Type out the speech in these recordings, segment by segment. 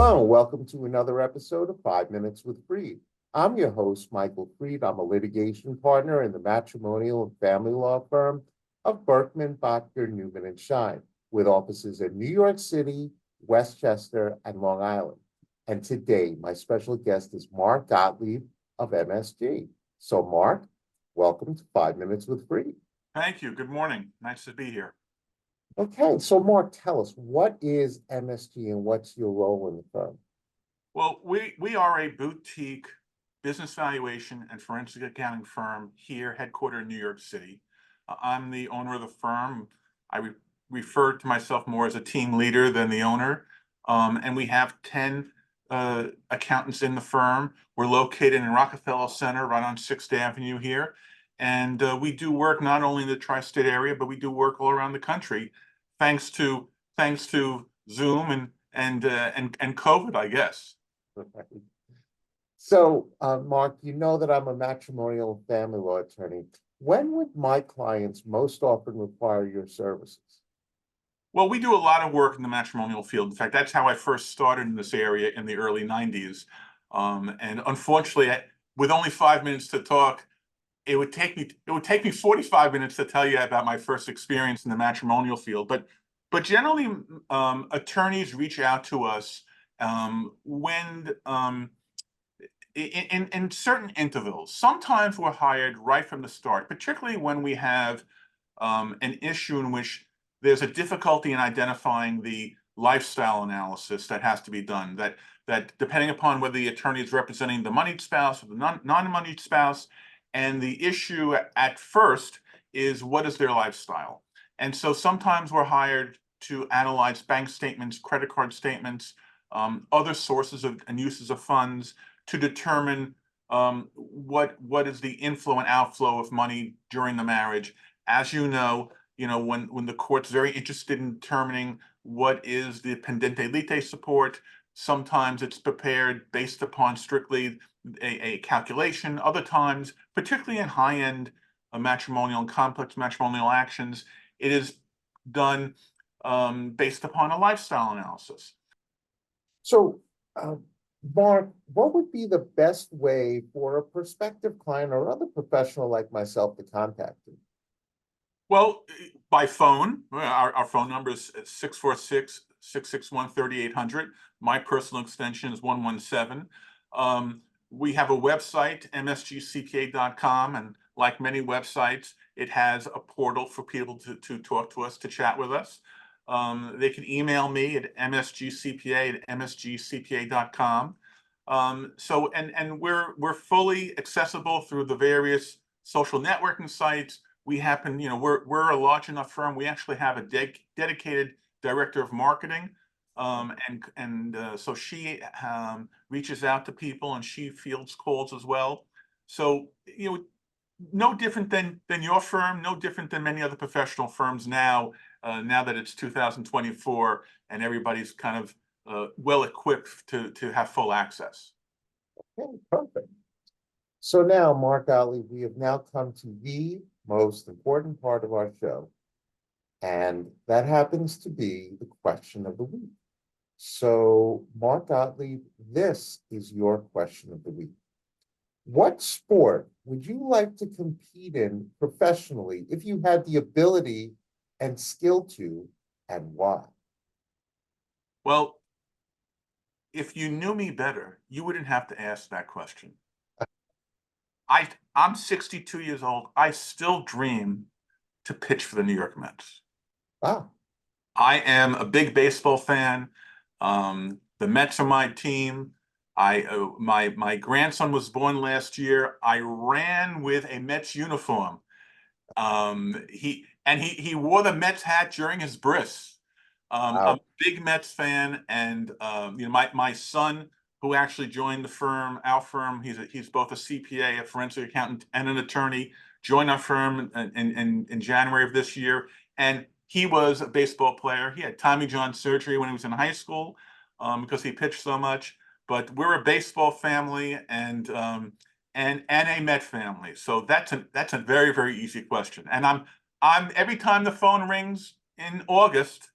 Hello, and welcome to another episode of 5 Minutes with Freed. I'm your host, Michael Freed. I'm a litigation partner in the matrimonial and family law firm of Berkman, Bottker, Newman, and Shine, with offices in New York City, Westchester, and Long Island. And today, my special guest is Mark Gottlieb of MSG. So, Mark, welcome to 5 Minutes with Freed. Thank you. Good morning. Nice to be here. Okay, so Mark, tell us, what is MSG and what's your role in the firm? Well, we are a boutique business valuation and forensic accounting firm here, headquartered in New York City. I'm the owner of the firm. I refer to myself more as a team leader than the owner. And we have 10 accountants in the firm. We're located in Rockefeller Center, right on 6th Avenue here. And we do work not only in the tri-state area, but we do work all around the country, thanks to Zoom and COVID, I guess. So, Mark, you know that I'm a matrimonial and family law attorney. When would my clients most often require your services? Well, we do a lot of work in the matrimonial field. In fact, that's how I first started in this area in the early 90s. And unfortunately, with only 5 minutes to talk, it would take me 45 minutes to tell you about my first experience in the matrimonial field. But generally, attorneys reach out to us when in certain intervals. Sometimes we're hired right from the start, particularly when we have an issue in which there's a difficulty in identifying the lifestyle analysis that has to be done. That depending upon whether the attorney is representing the moneyed spouse or the non-moneyed spouse, and the issue at first is what is their lifestyle. And so sometimes we're hired to analyze bank statements, credit card statements, other sources of and uses of funds to determine what is the inflow and outflow of money during the marriage. As you know, when the court's very interested in determining what is the pendente lite support, sometimes it's prepared based upon strictly a calculation. Other times, particularly in high-end matrimonial and complex matrimonial actions, it is done based upon a lifestyle analysis. So, Mark, what would be the best way for a prospective client or other professional like myself to contact you? Well, by phone. Our phone number is 646-661-3800. My personal extension is 117. We have a website, msgcpa.com, and like many websites, it has a portal for people to talk to us, to chat with us. They can email me at msgcpa@msgcpa.com. So we're fully accessible through the various social networking sites. We happen, we're a large enough firm. We actually have a dedicated director of marketing, so she reaches out to people and she fields calls as well. So no different than your firm, no different than many other professional firms now. Now that it's 2024 and everybody's kind of well equipped to have full access. Okay, perfect. So now, Mark Gottlieb, we have now come to the most important part of our show, and that happens to be the question of the week. So, Mark Gottlieb, this is your question of the week. What sport would you like to compete in professionally if you had the ability and skill to, and why? Well, if you knew me better, you wouldn't have to ask that question. I'm 62 years old. I still dream to pitch for the New York Mets. Wow. I am a big baseball fan. The Mets are my team. My grandson was born last year. I ran with a Mets uniform. He wore the Mets hat during his bris. I'm a big Mets fan, and my son, who actually joined the firm, our firm, he's both a CPA, a forensic accountant, and an attorney, joined our firm in January of this year, and he was a baseball player. He had Tommy John surgery when he was in high school because he pitched so much. But we're a baseball family and a Met family, so that's a very, very easy question. And I'm every time the phone rings in August,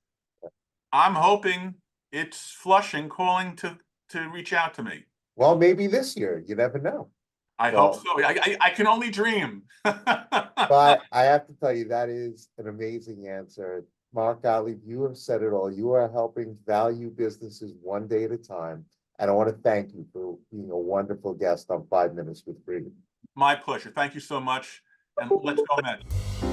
I'm hoping it's Flushing calling to to reach out to me. Well, maybe this year, you never know. I hope so. I can only dream. But I have to tell you, that is an amazing answer. Mark Gottlieb, you have said it all. You are helping value businesses one day at a time. And I want to thank you for being a wonderful guest on 5 Minutes with Freedom. My pleasure. Thank you so much. And let's go, Mets.